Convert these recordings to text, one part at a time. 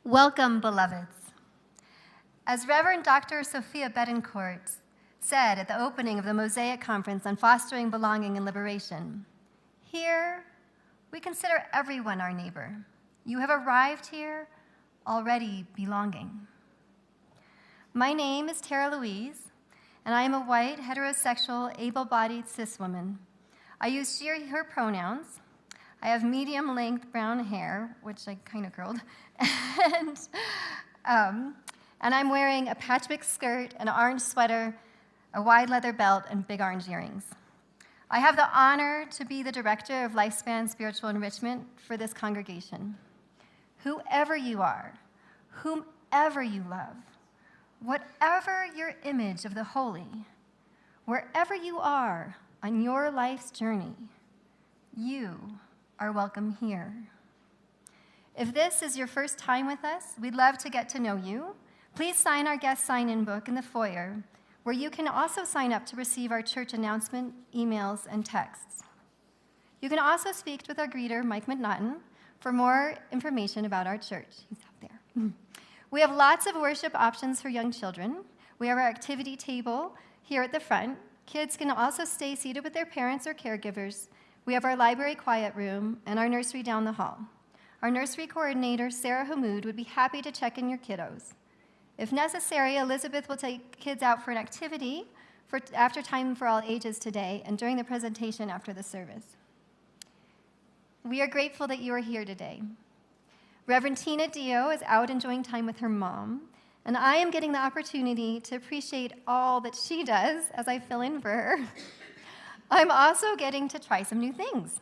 Welcome, beloveds. As Reverend Dr. Sophia Betancourt said at the opening of the Mosaic Conference on Fostering Belonging and Liberation, here we consider everyone our neighbor. You have arrived here already belonging. My name is Terra Louise, and I am a white, heterosexual, able-bodied cis woman. I use she, her pronouns. I have medium-length brown hair, which I kind of curled, and I'm wearing a patchwork skirt, an orange sweater, a wide leather belt, and big orange earrings. I have the honor to be the director of Lifespan Spiritual Enrichment for this congregation. Whoever you are, whomever you love, whatever your image of the holy, wherever you are on your life's journey, you are welcome here. If this is your first time with us, we'd love to get to know you. Please sign our guest sign-in book in the foyer, where you can also sign up to receive our church announcement, emails, and texts. You can also speak with our greeter, Mike McNaughton, for more information about our church. He's out there. We have lots of worship options for young children. We have our activity table here at the front. Kids can also stay seated with their parents or caregivers. We have our library quiet room and our nursery down the hall. Our nursery coordinator, Sarah Hamoud, would be happy to check in your kiddos. If necessary, Elizabeth will take kids out for an activity after time for all ages today and during the presentation after the service. We are grateful that you are here today. Reverend Tina Dio is out enjoying time with her mom, and I am getting the opportunity to appreciate all that she does as I fill in for her. I'm also getting to try some new things.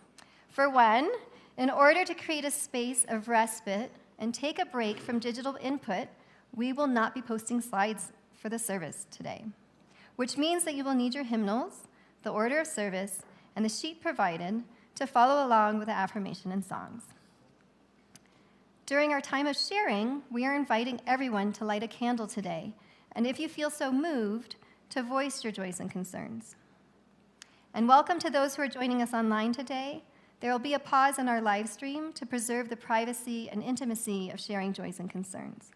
For one, in order to create a space of respite and take a break from digital input, we will not be posting slides for the service today, which means that you will need your hymnals, the order of service, and the sheet provided to follow along with the affirmation and songs. During our time of sharing, we are inviting everyone to light a candle today, and if you feel so moved, to voice your joys and concerns. And welcome to those who are joining us online today. There will be a pause in our live stream to preserve the privacy and intimacy of sharing joys and concerns.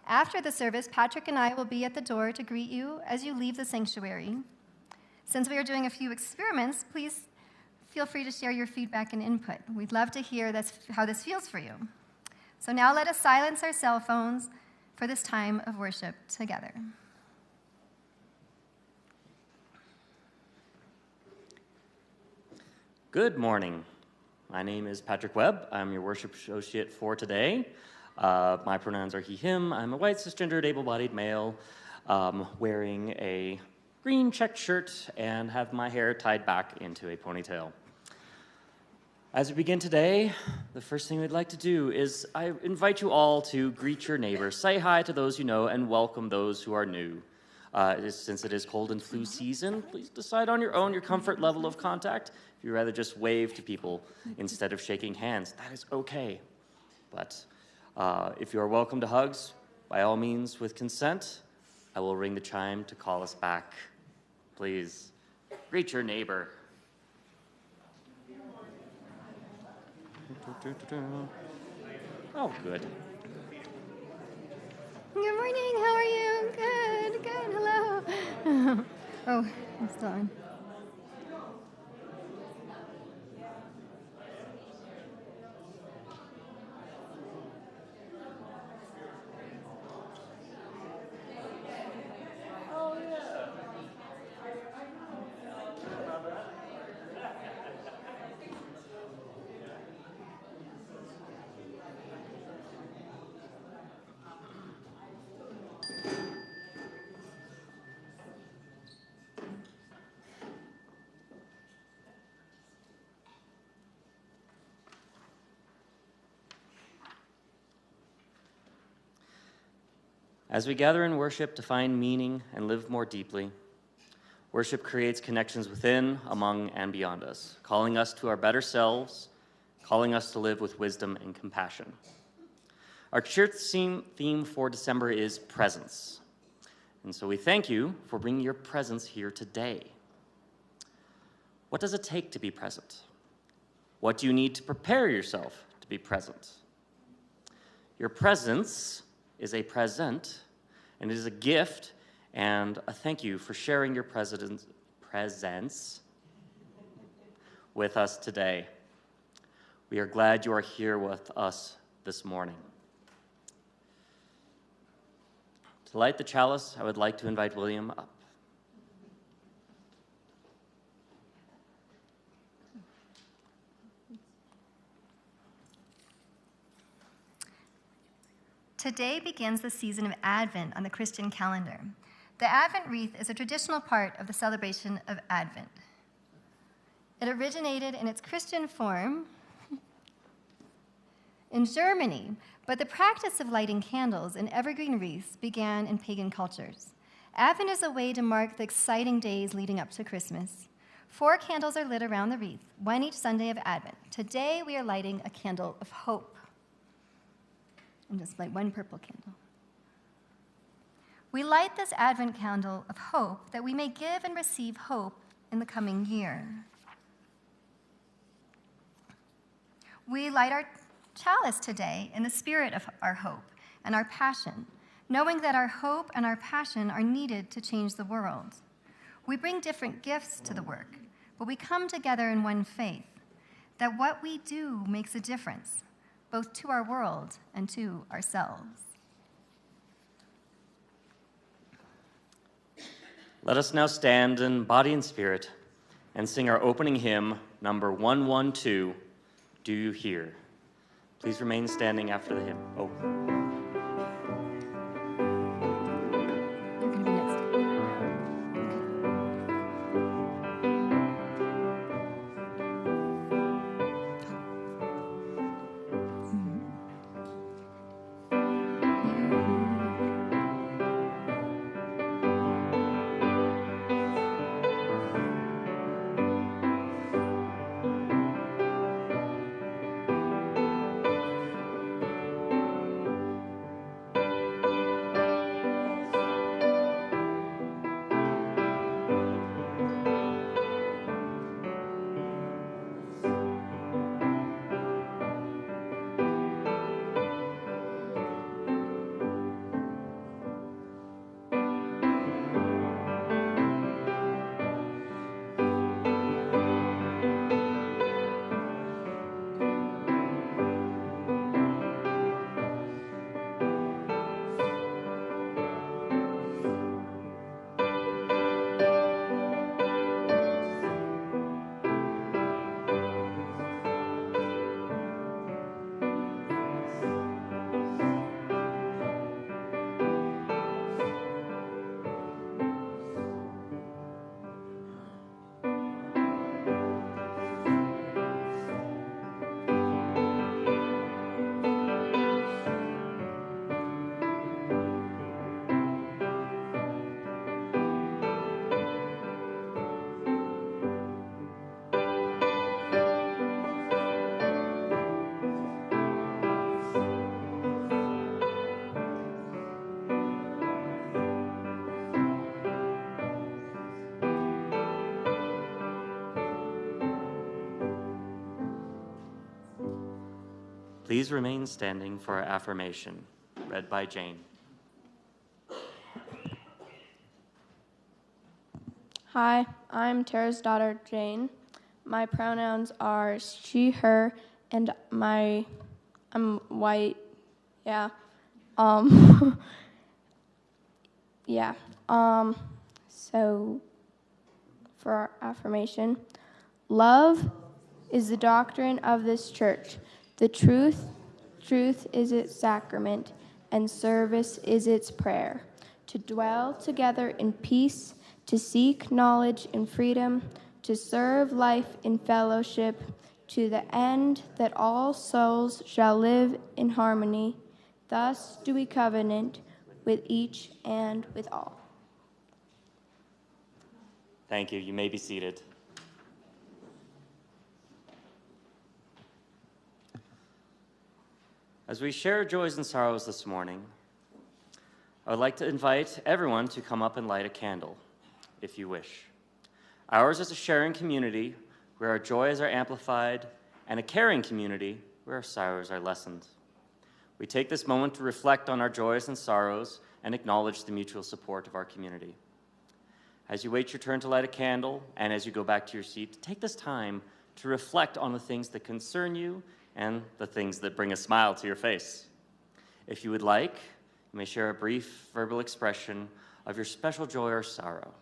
After the service, Patrick and I will be at the door to greet you as you leave the sanctuary. Since we are doing a few experiments, please feel free to share your feedback and input. We'd love to hear how this feels for you. So now let us silence our cell phones for this time of worship together. Good morning. My name is Patrick Webb. I'm your worship associate for today. My pronouns are he, him. I'm a white, cisgendered, able-bodied male wearing a green checked shirt and have my hair tied back into a ponytail. As we begin today, the first thing we'd like to do is I invite you all to greet your neighbors, say hi to those you know, and welcome those who are new. Since it is cold and flu season, please decide on your own your comfort level of contact. If you'd rather just wave to people instead of shaking hands, that is okay. But if you are welcome to hugs, by all means, with consent, I will ring the chime to call us back. Please, greet your neighbor. Oh, good. Good morning, how are you? Good, hello. Oh, I'm still on. As we gather in worship to find meaning and live more deeply, worship creates connections within, among, and beyond us, calling us to our better selves, calling us to live with wisdom and compassion. Our church theme for December is presence. And so we thank you for bringing your presence here today. What does it take to be present? What do you need to prepare yourself to be present? Your presence is a present, and it is a gift and a thank you for sharing your presence with us today. We are glad you are here with us this morning. To light the chalice, I would like to invite William up. Today begins the season of Advent on the Christian calendar. The Advent wreath is a traditional part of the celebration of Advent. It originated in its Christian form in Germany, but the practice of lighting candles in evergreen wreaths began in pagan cultures. Advent is a way to mark the exciting days leading up to Christmas. 4 candles are lit around the wreath, one each Sunday of Advent. Today we are lighting a candle of hope. And just light one purple candle. We light this Advent candle of hope that we may give and receive hope in the coming year. We light our chalice today in the spirit of our hope and our passion, knowing that our hope and our passion are needed to change the world. We bring different gifts to the work, but we come together in one faith, that what we do makes a difference, both to our world and to ourselves. Let us now stand in body and spirit and sing our opening hymn, number 112, Do You Hear? Please remain standing after the hymn. Oh. You're going to be next. Please remain standing for our affirmation, read by Jane. Hi, I'm Tara's daughter, Jane. My pronouns are she, her, and I'm white. Yeah. Yeah. So for our affirmation, love is the doctrine of this church. The truth is its sacrament, and service is its prayer. To dwell together in peace, to seek knowledge in freedom, to serve life in fellowship, to the end that all souls shall live in harmony. Thus do we covenant with each and with all. Thank you. You may be seated. As we share joys and sorrows this morning, I would like to invite everyone to come up and light a candle, if you wish. Ours is a sharing community where our joys are amplified, and a caring community where our sorrows are lessened. We take this moment to reflect on our joys and sorrows and acknowledge the mutual support of our community. As you wait your turn to light a candle and as you go back to your seat, take this time to reflect on the things that concern you and the things that bring a smile to your face. If you would like, you may share a brief verbal expression of your special joy or sorrow.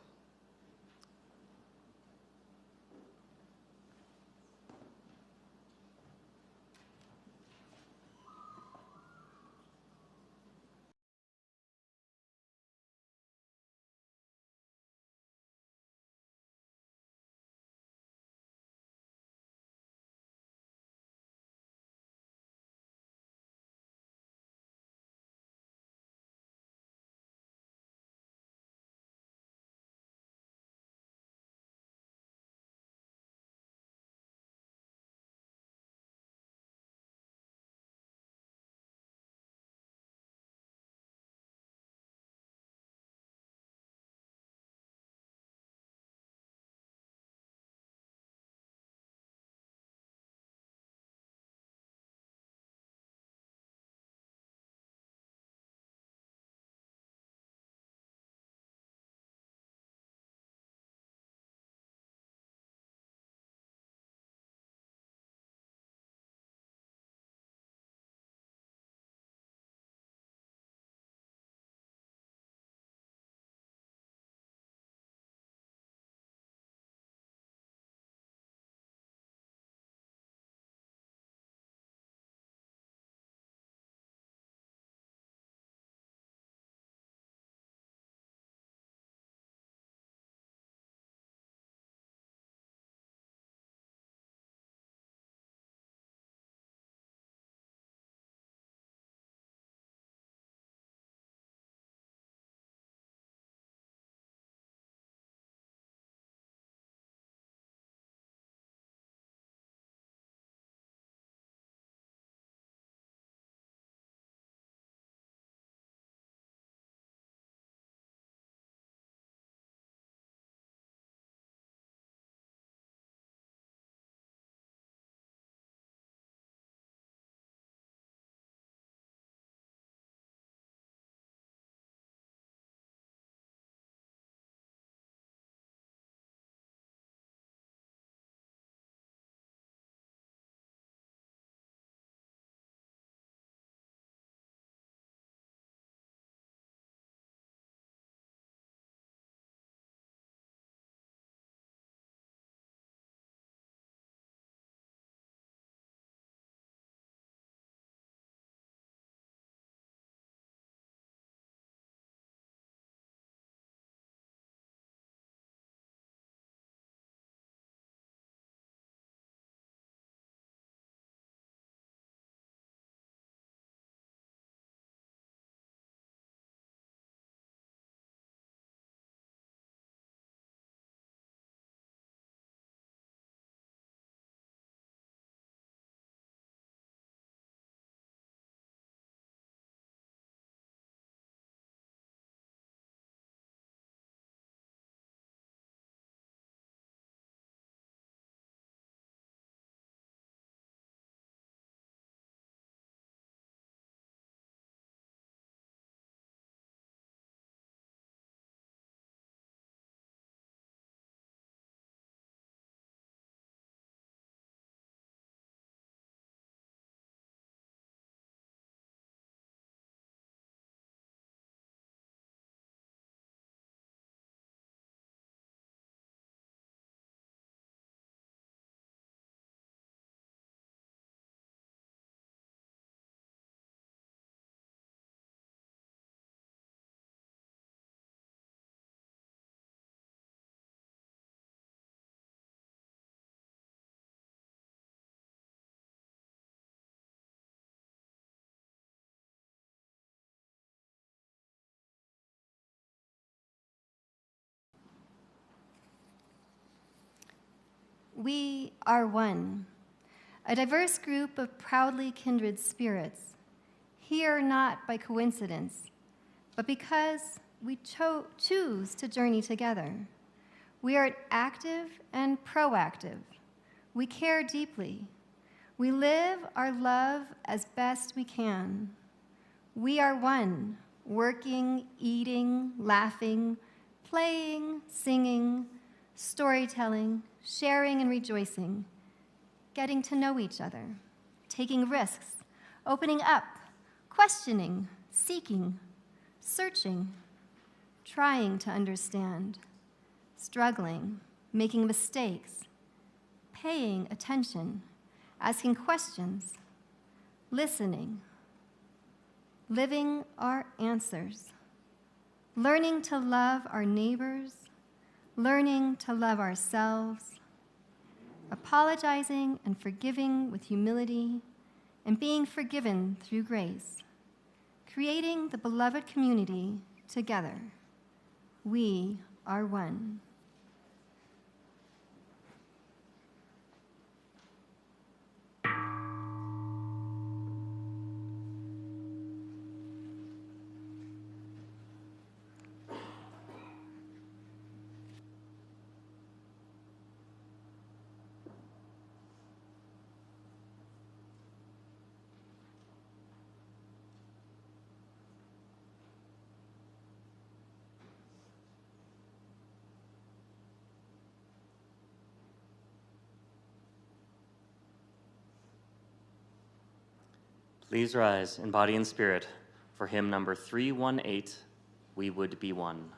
We are one, a diverse group of proudly kindred spirits, here not by coincidence, but because we choose to journey together. We are active and proactive. We care deeply. We live our love as best we can. We are one, working, eating, laughing, playing, singing, storytelling, sharing and rejoicing, getting to know each other, taking risks, opening up, questioning, seeking, searching, trying to understand, struggling, making mistakes, paying attention, asking questions, listening, living our answers, learning to love our neighbors, learning to love ourselves, apologizing and forgiving with humility, and being forgiven through grace, creating the beloved community together. We are one. Please rise in body and spirit for hymn number 318, We Would Be One.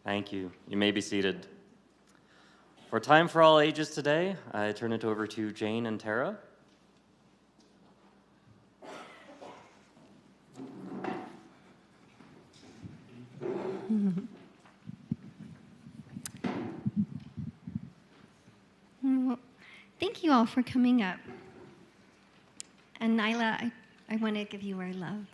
Thank you. You may be seated. For Time for All Ages today, I turn it over to Jane and Tara. Thank you all for coming up. And Nylea, I want to give you our love.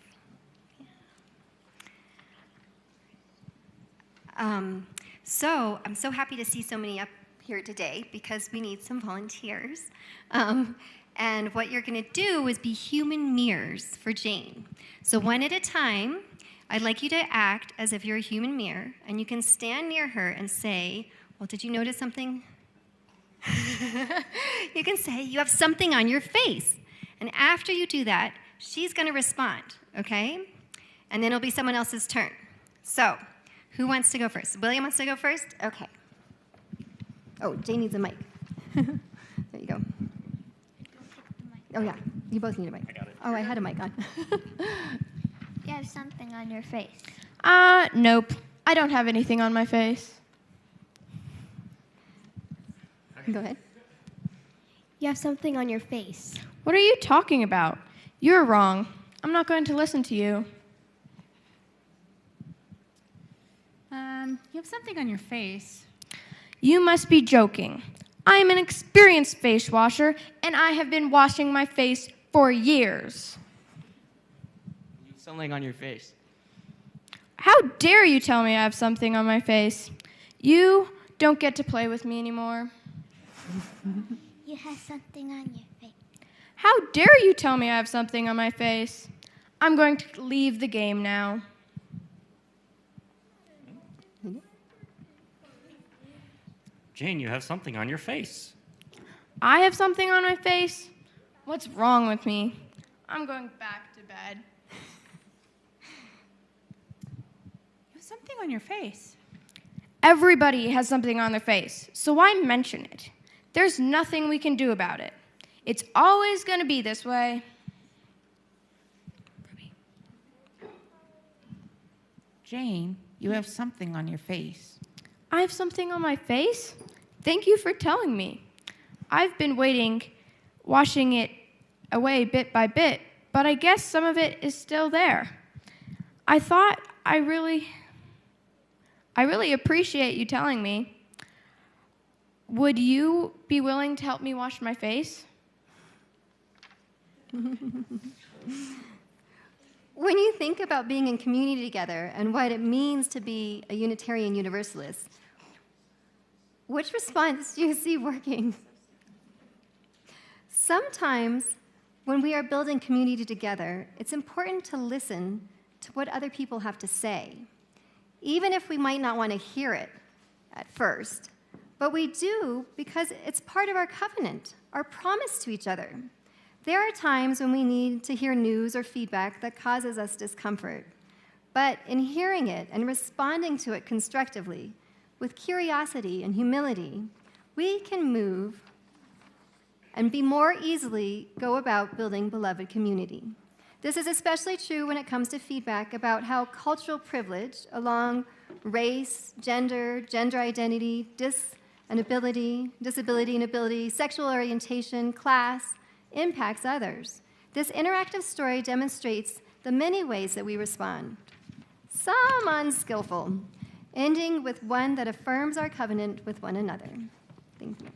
So I'm so happy to see so many up here today because we need some volunteers. And what you're going to do is be human mirrors for Jane. So one at a time, I'd like you to act as if you're a human mirror, and you can stand near her and say, well, did you notice something? You can say, you have something on your face. And after you do that, she's going to respond, okay? And then it'll be someone else's turn. So, who wants to go first? William wants to go first? Okay. Oh, Jane needs a mic. There you go. Oh, yeah. You both need a mic. I got it. Oh, I had a mic on. You have something on your face. Nope. I don't have anything on my face. Go ahead. You have something on your face. What are you talking about? You're wrong. I'm not going to listen to you. You have something on your face. You must be joking. I am an experienced face washer, and I have been washing my face for years. You have something on your face. How dare you tell me I have something on my face? You don't get to play with me anymore. You have something on your face. How dare you tell me I have something on my face? I'm going to leave the game now. Jane, you have something on your face. I have something on my face? What's wrong with me? I'm going back to bed. You have something on your face. Everybody has something on their face, so why mention it? There's nothing we can do about it. It's always going to be this way. Jane, you have something on your face. I have something on my face? Thank you for telling me. I've been washing it away bit by bit, but I guess some of it is still there. I really appreciate you telling me. Would you be willing to help me wash my face? When you think about being in community together and what it means to be a Unitarian Universalist, which response do you see working? Sometimes, when we are building community together, it's important to listen to what other people have to say, even if we might not want to hear it at first. But we do because it's part of our covenant, our promise to each other. There are times when we need to hear news or feedback that causes us discomfort. But in hearing it and responding to it constructively, with curiosity and humility, we can move and be more easily go about building beloved community. This is especially true when it comes to feedback about how cultural privilege along race, gender identity, disability and ability, sexual orientation, class, impacts others. This interactive story demonstrates the many ways that we respond, some unskillful, ending with one that affirms our covenant with one another. Thank you.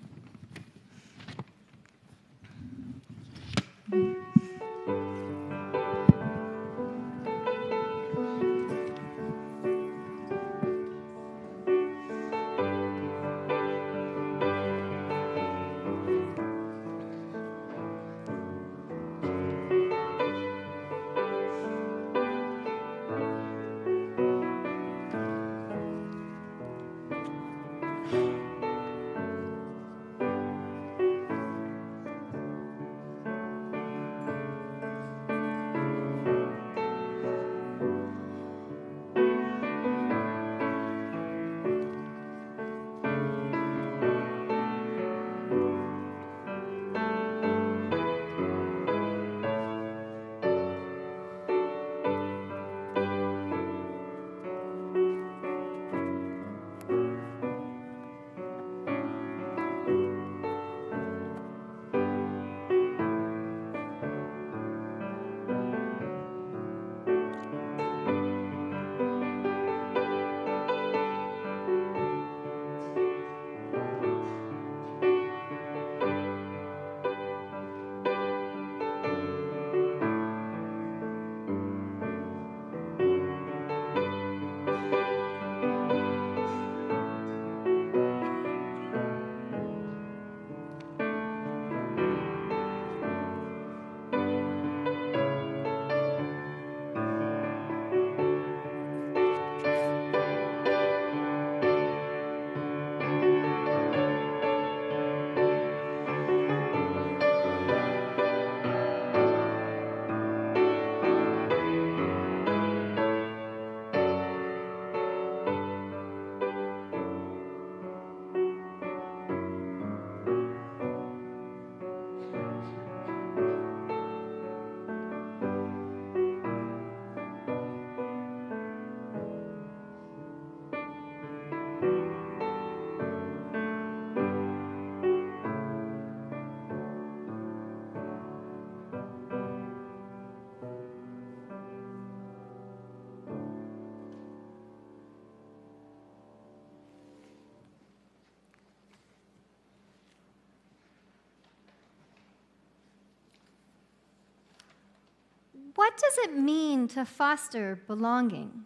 What does it mean to foster belonging?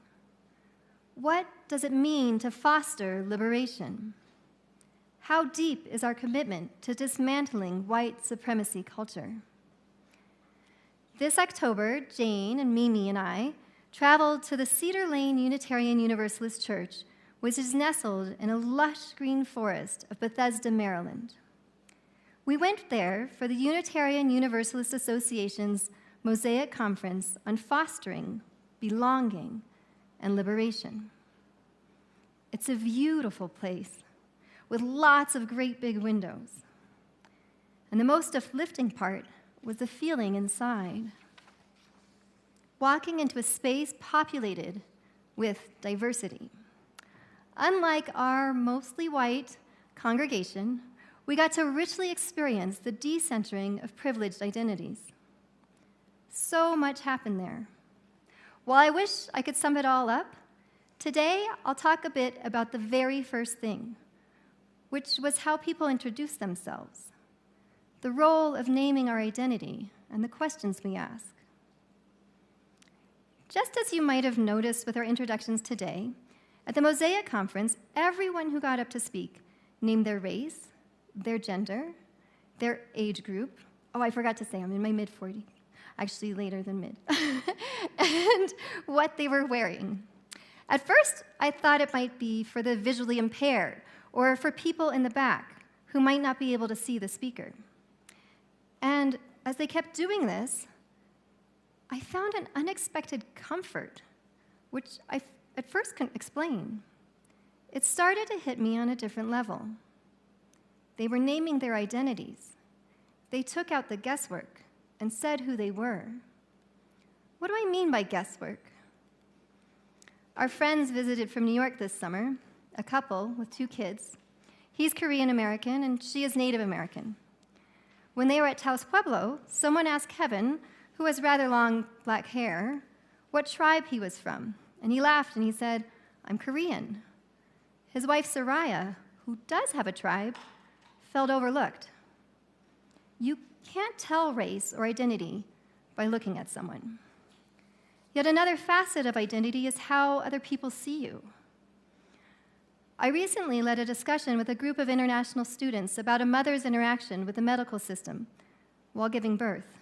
What does it mean to foster liberation? How deep is our commitment to dismantling white supremacy culture? This October, Jane and Mimi and I traveled to the Cedar Lane Unitarian Universalist Church, which is nestled in a lush green forest of Bethesda, Maryland. We went there for the Unitarian Universalist Association's Mosaic Conference on fostering, belonging, and liberation. It's a beautiful place with lots of great big windows. And the most uplifting part was the feeling inside. Walking into a space populated with diversity. Unlike our mostly white congregation, we got to richly experience the decentering of privileged identities. So much happened there. While I wish I could sum it all up, today I'll talk a bit about the very first thing, which was how people introduce themselves, the role of naming our identity, and the questions we ask. Just as you might have noticed with our introductions today, at the Mosaic Conference, everyone who got up to speak named their race, their gender, their age group. Oh, I forgot to say, I'm in my mid-40s, actually later than mid, and what they were wearing. At first, I thought it might be for the visually impaired or for people in the back who might not be able to see the speaker. And as they kept doing this, I found an unexpected comfort, which I at first couldn't explain. It started to hit me on a different level. They were naming their identities. They took out the guesswork and said who they were. What do I mean by guesswork? Our friends visited from New York this summer, a couple with 2 kids. He's Korean American and she is Native American. When they were at Taos Pueblo, someone asked Kevin, who has rather long black hair, what tribe he was from. And he laughed and he said, "I'm Korean." His wife, Soraya, who does have a tribe, felt overlooked. You can't tell race or identity by looking at someone. Yet another facet of identity is how other people see you. I recently led a discussion with a group of international students about a mother's interaction with the medical system while giving birth.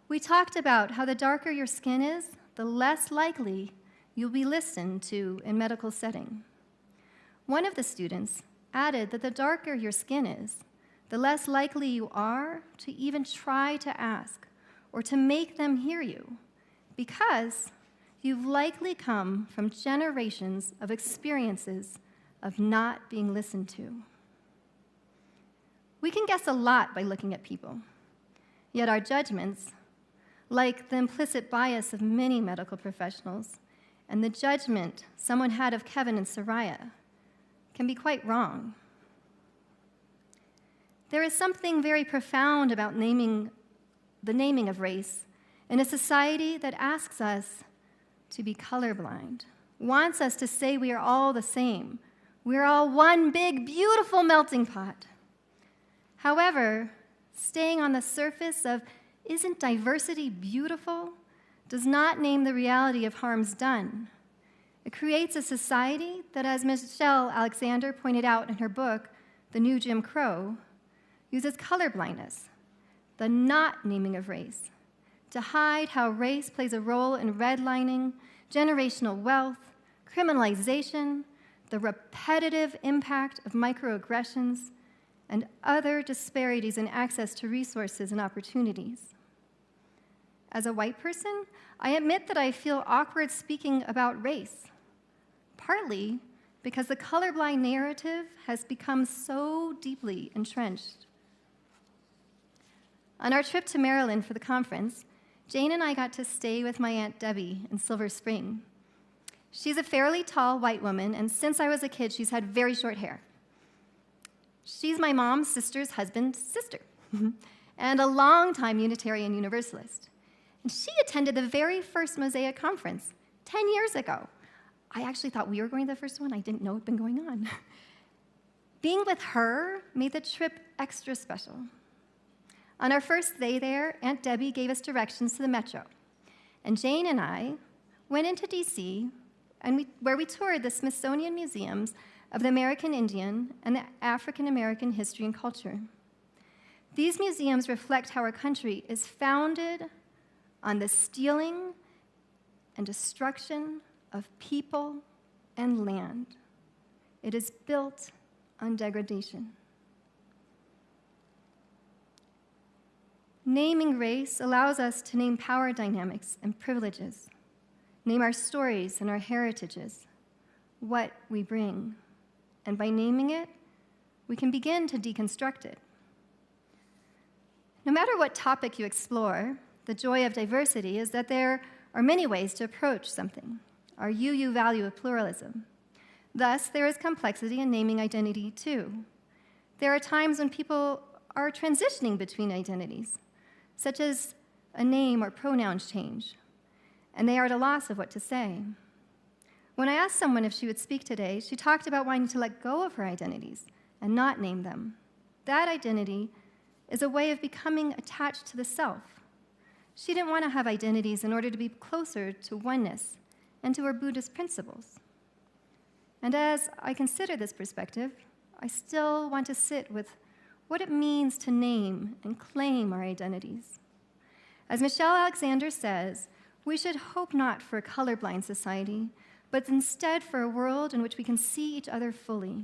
We talked about how the darker your skin is, the less likely you'll be listened to in medical setting. One of the students added that the darker your skin is, the less likely you are to even try to ask or to make them hear you, because you've likely come from generations of experiences of not being listened to. We can guess a lot by looking at people, yet our judgments, like the implicit bias of many medical professionals and the judgment someone had of Kevin and Soraya, can be quite wrong. There is something very profound about the naming of race in a society that asks us to be colorblind, wants us to say we are all the same. We're all one big, beautiful melting pot. However, staying on the surface of "isn't diversity beautiful?" does not name the reality of harms done. It creates a society that, as Michelle Alexander pointed out in her book, The New Jim Crow, uses colorblindness, the not naming of race, to hide how race plays a role in redlining, generational wealth, criminalization, the repetitive impact of microaggressions, and other disparities in access to resources and opportunities. As a white person, I admit that I feel awkward speaking about race, partly because the colorblind narrative has become so deeply entrenched. On our trip to Maryland for the conference, Jane and I got to stay with my Aunt Debbie in Silver Spring. She's a fairly tall white woman, and since I was a kid, she's had very short hair. She's my mom's sister's husband's sister, and a longtime Unitarian Universalist. And she attended the very first Mosaic conference 10 years ago. I actually thought we were going to the first one. I didn't know it had been going on. Being with her made the trip extra special. On our first day there, Aunt Debbie gave us directions to the metro. And Jane and I went into DC, where we toured the Smithsonian Museums of the American Indian and the African American history and culture. These museums reflect how our country is founded on the stealing and destruction of people and land. It is built on degradation. Naming race allows us to name power dynamics and privileges, name our stories and our heritages, what we bring. And by naming it, we can begin to deconstruct it. No matter what topic you explore, the joy of diversity is that there are many ways to approach something. Our UU value of pluralism. Thus, there is complexity in naming identity, too. There are times when people are transitioning between identities, such as a name or pronoun change, and they are at a loss of what to say. When I asked someone if she would speak today, she talked about wanting to let go of her identities and not name them. That identity is a way of becoming attached to the self. She didn't want to have identities in order to be closer to oneness and to her Buddhist principles. And as I consider this perspective, I still want to sit with what it means to name and claim our identities. As Michelle Alexander says, we should hope not for a colorblind society, but instead for a world in which we can see each other fully.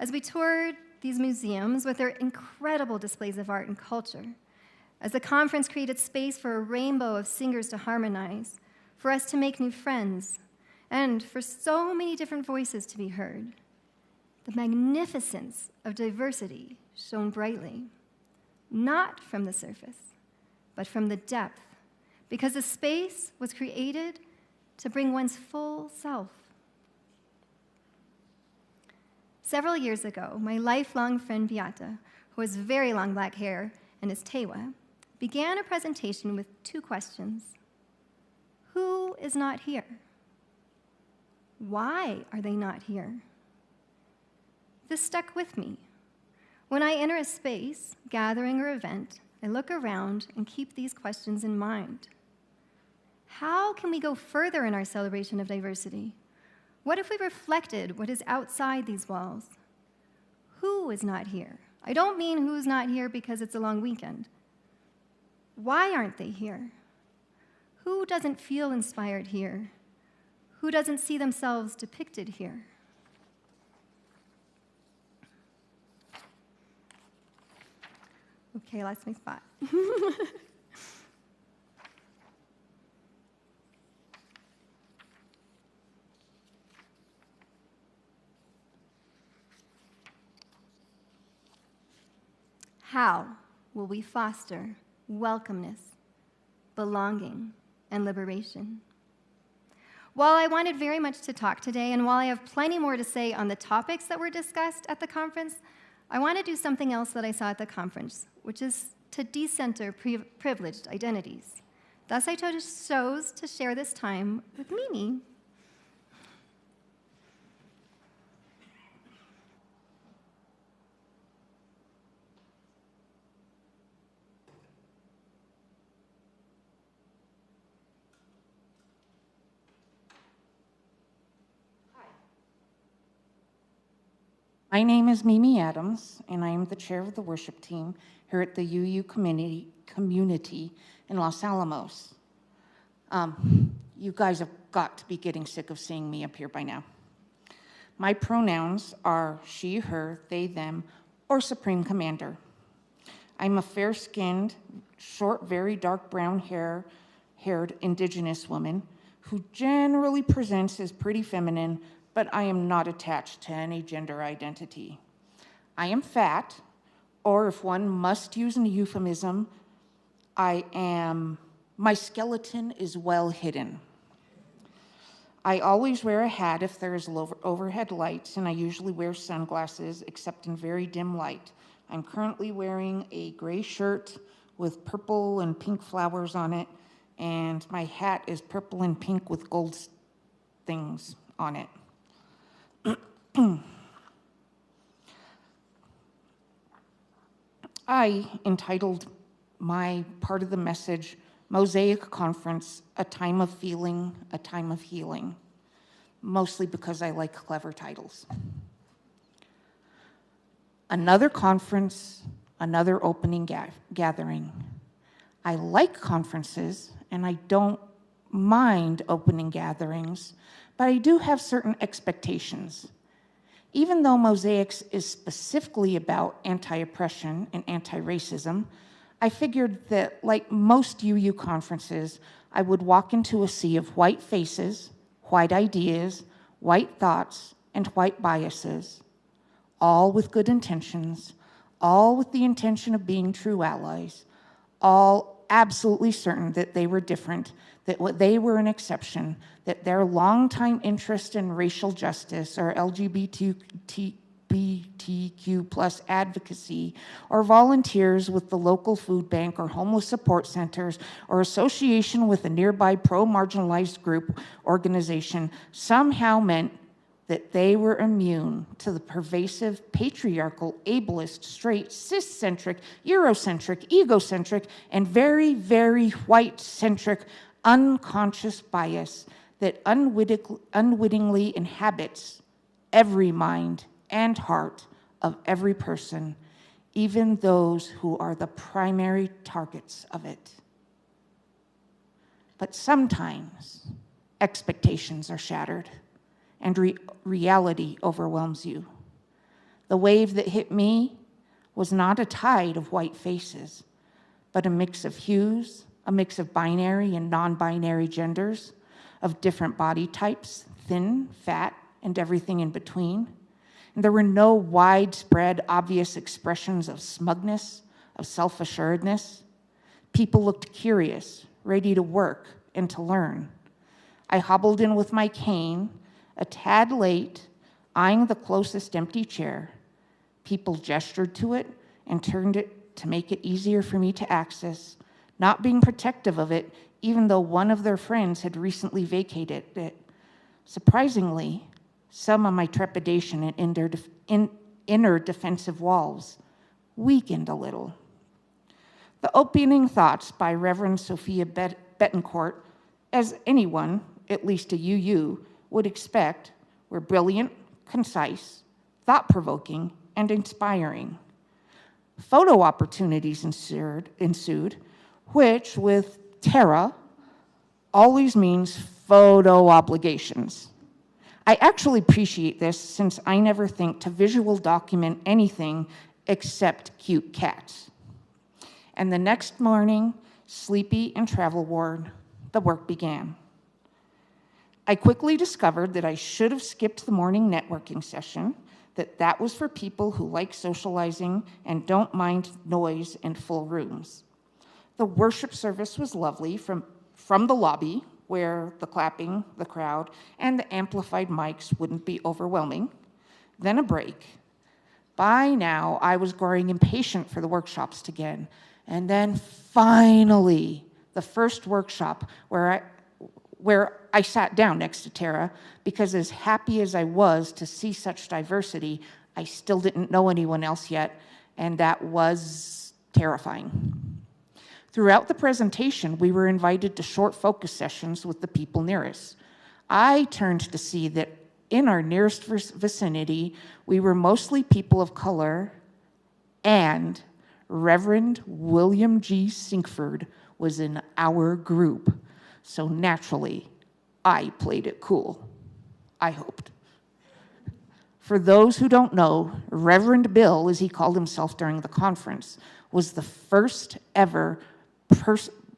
As we toured these museums with their incredible displays of art and culture, as the conference created space for a rainbow of singers to harmonize, for us to make new friends, and for so many different voices to be heard, the magnificence of diversity shone brightly, not from the surface, but from the depth, because the space was created to bring one's full self. Several years ago, my lifelong friend Beata, who has very long black hair and is Tewa, began a presentation with two questions. Who is not here? Why are they not here? This stuck with me. When I enter a space, gathering, or event, I look around and keep these questions in mind. How can we go further in our celebration of diversity? What if we reflected what is outside these walls? Who is not here? I don't mean who's not here because it's a long weekend. Why aren't they here? Who doesn't feel inspired here? Who doesn't see themselves depicted here? Okay, I lost my spot. How will we foster welcomeness, belonging, and liberation? While I wanted very much to talk today, and while I have plenty more to say on the topics that were discussed at the conference, I want to do something else that I saw at the conference, which is to decenter privileged identities. Thus, I chose to share this time with Mimi. My name is Mimi Adams, and I am the chair of the worship team here at the UU community in Los Alamos. You guys have got to be getting sick of seeing me up here by now. My pronouns are she, her, they, them, or Supreme Commander. I'm a fair-skinned, short, very dark brown haired indigenous woman who generally presents as pretty feminine, but I am not attached to any gender identity. I am fat, or if one must use a euphemism, my skeleton is well hidden. I always wear a hat if there is overhead lights, and I usually wear sunglasses, except in very dim light. I'm currently wearing a gray shirt with purple and pink flowers on it, and my hat is purple and pink with gold things on it. I entitled my part of the message, Mosaic Conference, a time of feeling, a time of healing, mostly because I like clever titles. Another conference, another opening gathering. I like conferences, and I don't mind opening gatherings, but I do have certain expectations. Even though Mosaics is specifically about anti-oppression and anti-racism, I figured that, like most UU conferences, I would walk into a sea of white faces, white ideas, white thoughts, and white biases, all with good intentions, all with the intention of being true allies, all absolutely certain that they were different, that they were an exception, that their longtime interest in racial justice or LGBTQ plus advocacy, or volunteers with the local food bank or homeless support centers, or association with a nearby pro-marginalized group organization somehow meant that they were immune to the pervasive, patriarchal, ableist, straight, cis-centric, Eurocentric, egocentric, and very, very white-centric unconscious bias that unwittingly inhabits every mind and heart of every person, even those who are the primary targets of it. But sometimes expectations are shattered and reality overwhelms you. The wave that hit me was not a tide of white faces, but a mix of hues, a mix of binary and non-binary genders, of different body types, thin, fat, and everything in between. And there were no widespread, obvious expressions of smugness, of self-assuredness. People looked curious, ready to work and to learn. I hobbled in with my cane, a tad late, eyeing the closest empty chair. People gestured to it and turned it to make it easier for me to access, not being protective of it, even though one of their friends had recently vacated it. Surprisingly, some of my trepidation and inner defensive walls weakened a little. The opening thoughts by Reverend Sophia Betancourt, as anyone, at least a UU, would expect, were brilliant, concise, thought-provoking, and inspiring. Photo opportunities ensued, which with Terra always means photo obligations. I actually appreciate this since I never think to visual document anything except cute cats. And the next morning, sleepy and travel worn, the work began. I quickly discovered that I should have skipped the morning networking session, that was for people who like socializing and don't mind noise in full rooms. The worship service was lovely from the lobby, where the clapping, the crowd, and the amplified mics wouldn't be overwhelming. Then a break. By now, I was growing impatient for the workshops to begin. And then finally, the first workshop where I sat down next to Terra, because as happy as I was to see such diversity, I still didn't know anyone else yet, and that was terrifying. Throughout the presentation, we were invited to short focus sessions with the people near us. I turned to see that in our nearest vicinity, we were mostly people of color, and Reverend William G. Sinkford was in our group. So naturally, I played it cool. I hoped. For those who don't know, Reverend Bill, as he called himself during the conference, was the first ever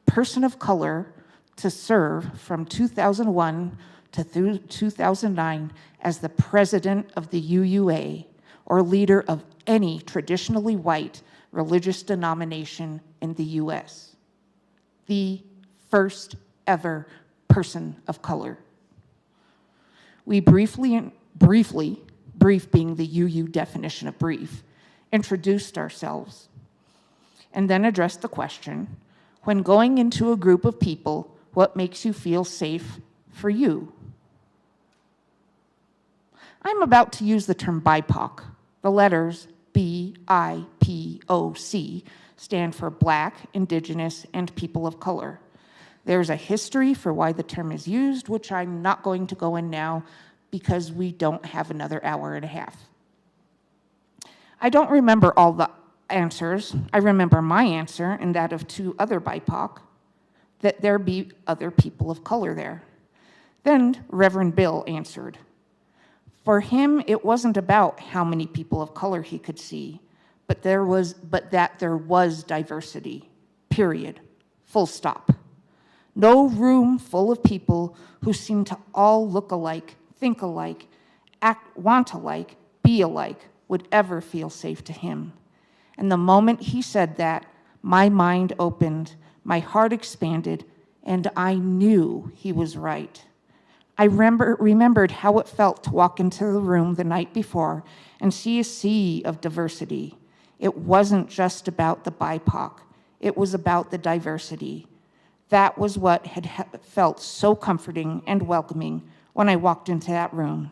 person of color to serve from 2001 to 2009 as the president of the UUA, or leader of any traditionally white religious denomination in the US. The first ever person of color. We brief being the UU definition of brief, introduced ourselves, and then addressed the question, when going into a group of people, what makes you feel safe for you? I'm about to use the term BIPOC. The letters BIPOC stand for Black, Indigenous, and People of Color. There's a history for why the term is used, which I'm not going to go in now because we don't have another hour and a half. I don't remember all the answers. I remember my answer and that of 2 other BIPOC, that there be other people of color there. Then Reverend Bill answered. For him, it wasn't about how many people of color he could see, but that there was diversity, period, full stop. No room full of people who seemed to all look alike, think alike, act, want alike, be alike, would ever feel safe to him. And the moment he said that, my mind opened, my heart expanded, and I knew he was right. I remembered how it felt to walk into the room the night before and see a sea of diversity. It wasn't just about the BIPOC, it was about the diversity. That was what had felt so comforting and welcoming when I walked into that room.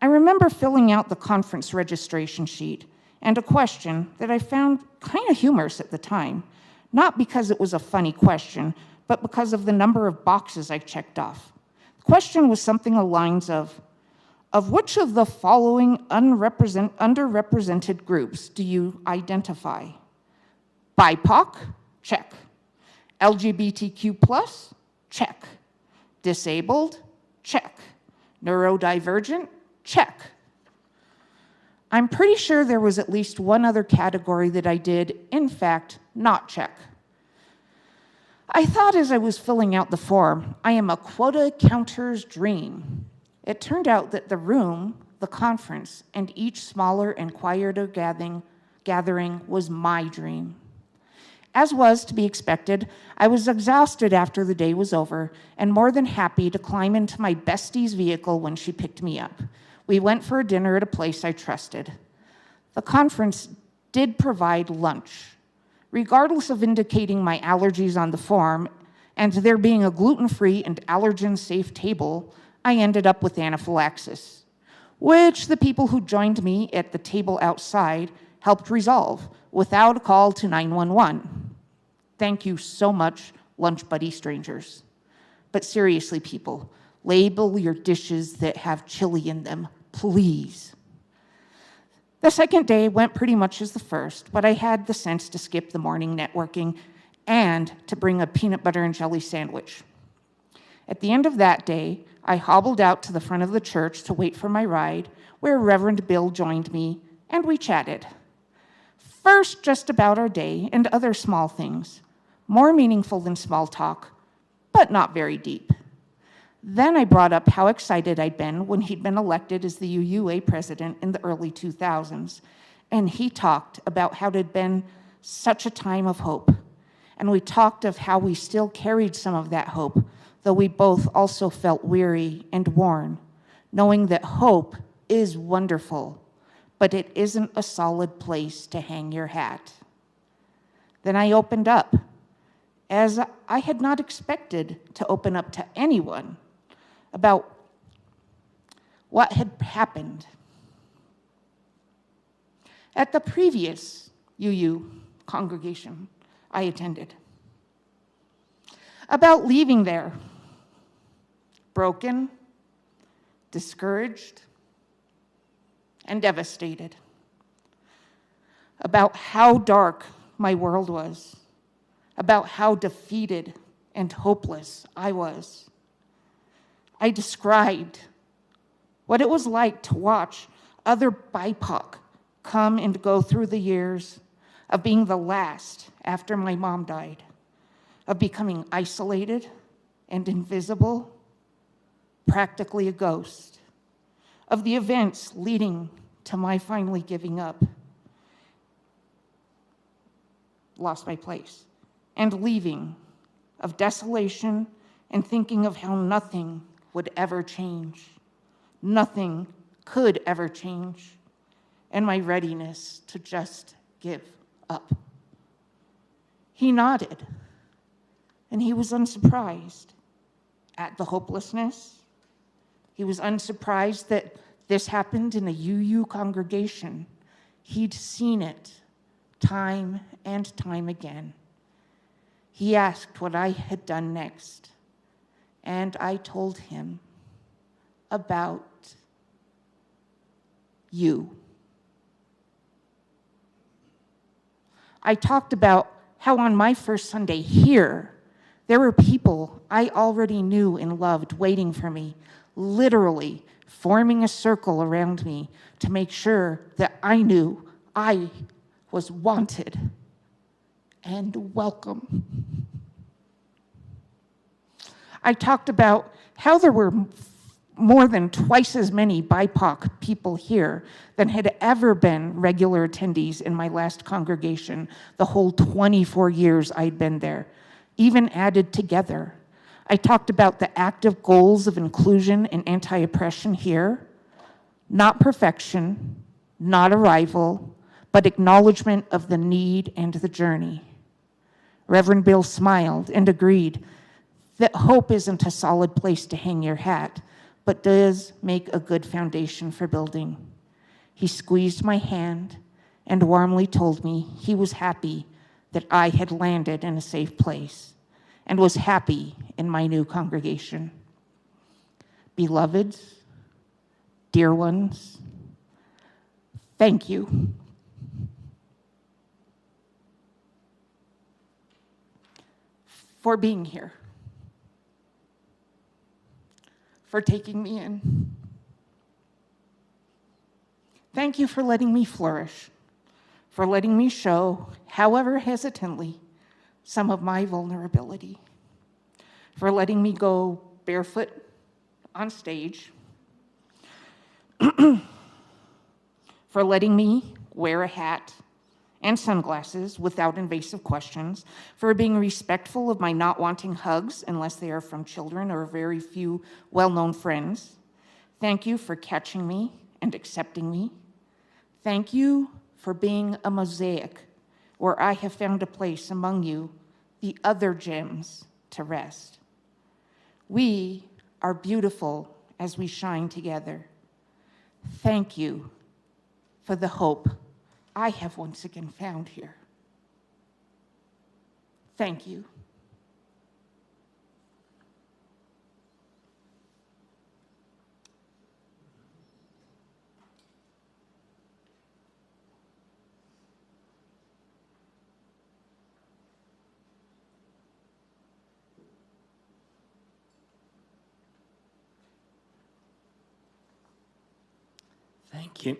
I remember filling out the conference registration sheet and a question that I found kind of humorous at the time, not because it was a funny question, but because of the number of boxes I checked off. The question was something along the lines of which of the following underrepresented groups do you identify? BIPOC? Check. LGBTQ+? Check. Disabled? Check. Neurodivergent? Check. I'm pretty sure there was at least one other category that I did, in fact, not check. I thought as I was filling out the form, I am a quota counter's dream. It turned out that the room, the conference, and each smaller and quieter gathering was my dream. As was to be expected, I was exhausted after the day was over and more than happy to climb into my bestie's vehicle when she picked me up. We went for a dinner at a place I trusted. The conference did provide lunch. Regardless of indicating my allergies on the form and there being a gluten-free and allergen-safe table, I ended up with anaphylaxis, which the people who joined me at the table outside helped resolve without a call to 911. Thank you so much, lunch buddy strangers. But seriously, people, label your dishes that have chili in them, please. The second day went pretty much as the first, but I had the sense to skip the morning networking and to bring a peanut butter and jelly sandwich. At the end of that day, I hobbled out to the front of the church to wait for my ride, where Reverend Bill joined me, and we chatted. First, just about our day and other small things, more meaningful than small talk, but not very deep. Then I brought up how excited I'd been when he'd been elected as the UUA president in the early 2000s, and he talked about how it had been such a time of hope. And we talked of how we still carried some of that hope, though we both also felt weary and worn, knowing that hope is wonderful, but it isn't a solid place to hang your hat. Then I opened up, as I had not expected to open up to anyone, about what had happened at the previous UU congregation I attended, about leaving there broken, discouraged, and devastated, about how dark my world was, about how defeated and hopeless I was. I described what it was like to watch other BIPOC come and go through the years of being the last after my mom died, of becoming isolated and invisible, practically a ghost, of the events leading to my finally giving up, lost my place, and leaving, of desolation and thinking of how nothing would ever change. Nothing could ever change, and my readiness to just give up. He nodded, and he was unsurprised at the hopelessness. He was unsurprised that this happened in a UU congregation. He'd seen it time and time again. He asked what I had done next, and I told him about you. I talked about how on my first Sunday here, there were people I already knew and loved waiting for me, literally forming a circle around me to make sure that I knew I was wanted and welcome. I talked about how there were more than twice as many BIPOC people here than had ever been regular attendees in my last congregation the whole 24 years I'd been there, even added together. I talked about the active goals of inclusion and anti-oppression here, not perfection, not arrival, but acknowledgement of the need and the journey. Reverend Bill smiled and agreed that hope isn't a solid place to hang your hat, but does make a good foundation for building. He squeezed my hand and warmly told me he was happy that I had landed in a safe place and was happy in my new congregation. Beloveds, dear ones, thank you. For being here, for taking me in. Thank you for letting me flourish, for letting me show, however hesitantly, some of my vulnerability, for letting me go barefoot on stage, for letting me wear a hat and sunglasses without invasive questions, for being respectful of my not wanting hugs unless they are from children or very few well-known friends. Thank you for catching me and accepting me. Thank you for being a mosaic where I have found a place among you, the other gems, to rest. We are beautiful as we shine together. Thank you for the hope I have once again found here. Thank you. Thank you.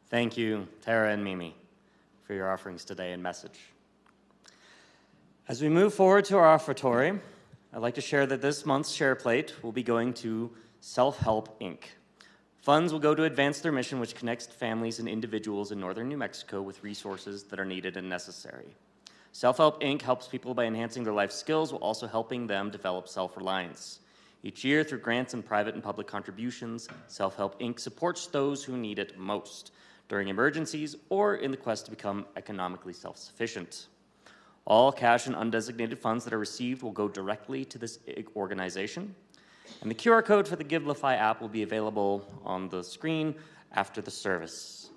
Thank you, Terra and Mimi, for your offerings today and message. As we move forward to our offertory, I'd like to share that this month's share plate will be going to Self-Help Inc. Funds will go to advance their mission, which connects families and individuals in northern New Mexico with resources that are needed and necessary. Self-Help Inc. helps people by enhancing their life skills while also helping them develop self-reliance. Each year, through grants and private and public contributions, Self-Help Inc. supports those who need it most during emergencies or in the quest to become economically self-sufficient. All cash and undesignated funds that are received will go directly to this organization. And the QR code for the Givelify app will be available on the screen after the service.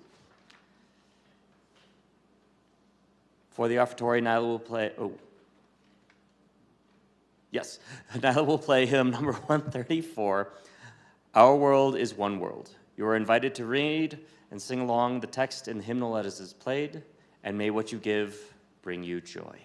For the offertory, Nylea will play, Nylea will play hymn number 134, Our World is One World. You are invited to read and sing along the text in the hymnal as it is played, and may what you give bring you joy.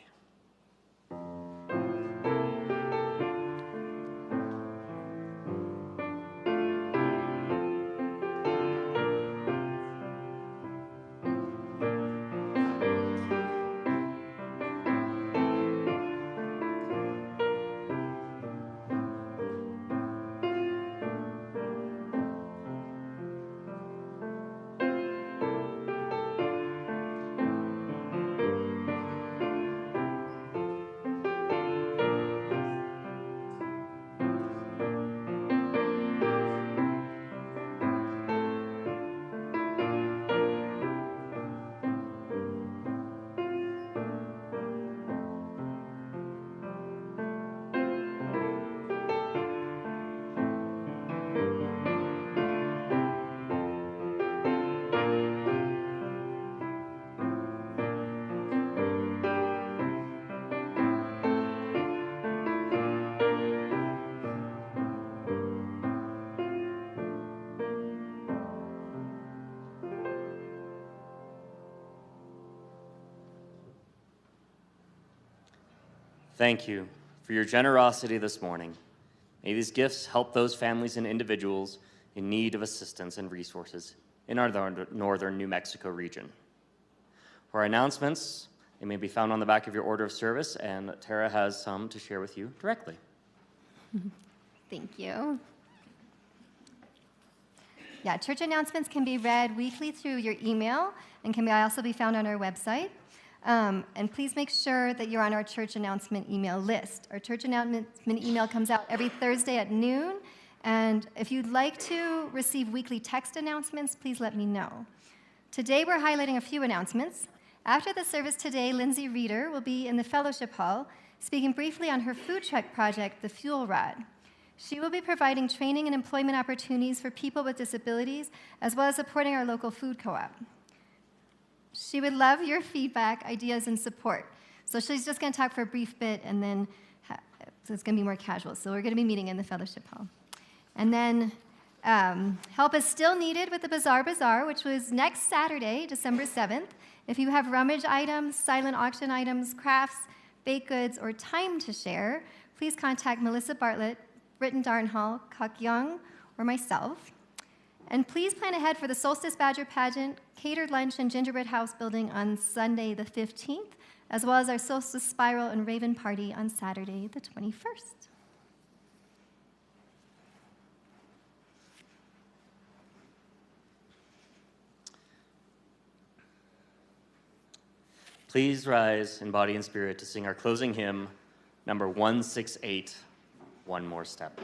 Thank you for your generosity this morning. May these gifts help those families and individuals in need of assistance and resources in our northern New Mexico region. For our announcements, they may be found on the back of your order of service, and Terra has some to share with you directly. Thank you. Yeah, church announcements can be read weekly through your email and can also be found on our website. And please make sure that you're on our church announcement email list. Our church announcement email comes out every Thursday at noon. And if you'd like to receive weekly text announcements, please let me know. Today, we're highlighting a few announcements. After the service today, Lindsay Reeder will be in the fellowship hall speaking briefly on her food truck project, The Fuel Rod. She will be providing training and employment opportunities for people with disabilities, as well as supporting our local food co-op. She would love your feedback, ideas, and support. So she's just going to talk for a brief bit, and then so it's going to be more casual. So we're going to be meeting in the fellowship hall. And then help is still needed with the Bazaar, which was next Saturday, December 7th. If you have rummage items, silent auction items, crafts, baked goods, or time to share, please contact Melissa Bartlett, Britton Darnhall, Cuck Young, or myself. And please plan ahead for the Solstice Badger Pageant, catered lunch and gingerbread house building on Sunday the 15th, as well as our Solstice Spiral and Raven Party on Saturday the 21st. Please rise in body and spirit to sing our closing hymn, number 168, One More Step.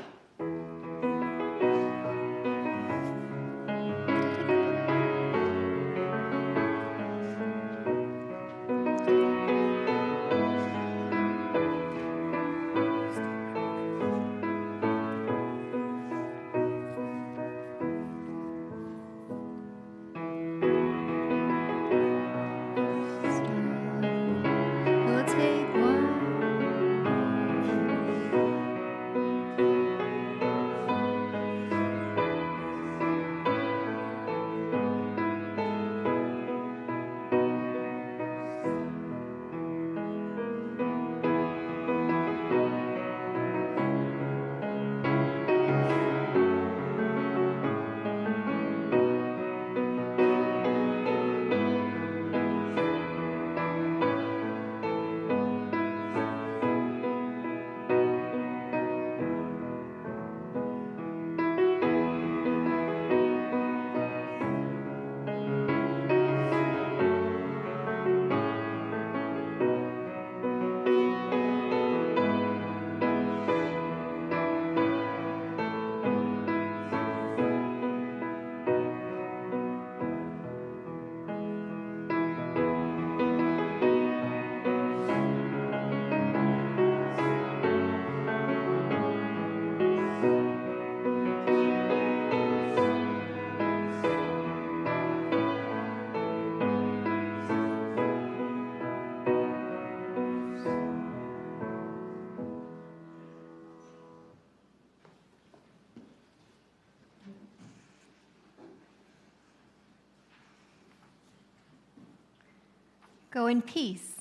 Go in peace.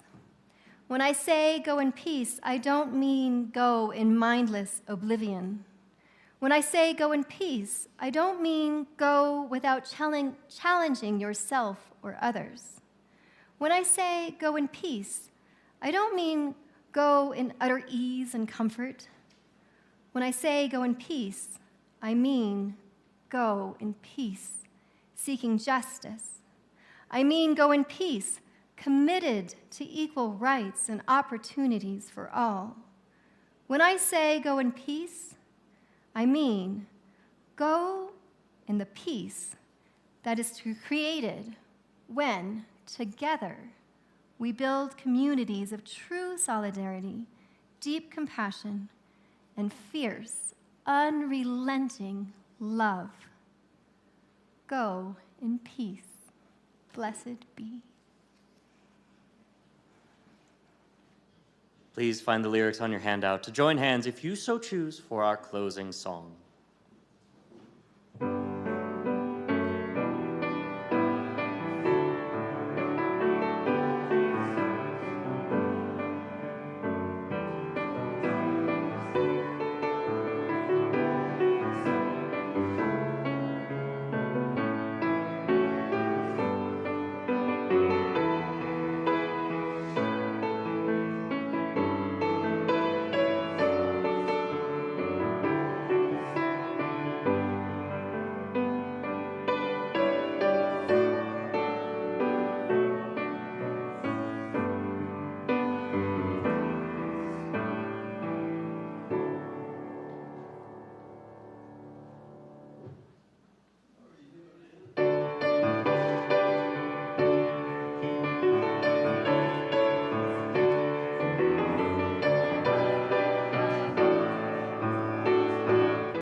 When I say go in peace, I don't mean go in mindless oblivion. When I say go in peace, I don't mean go without challenging yourself or others. When I say go in peace, I don't mean go in utter ease and comfort. When I say go in peace, I mean go in peace, seeking justice. I mean go in peace, committed to equal rights and opportunities for all. When I say go in peace, I mean go in the peace that is created when, together, we build communities of true solidarity, deep compassion, and fierce, unrelenting love. Go in peace. Blessed be. Please find the lyrics on your handout to join hands if you so choose for our closing song.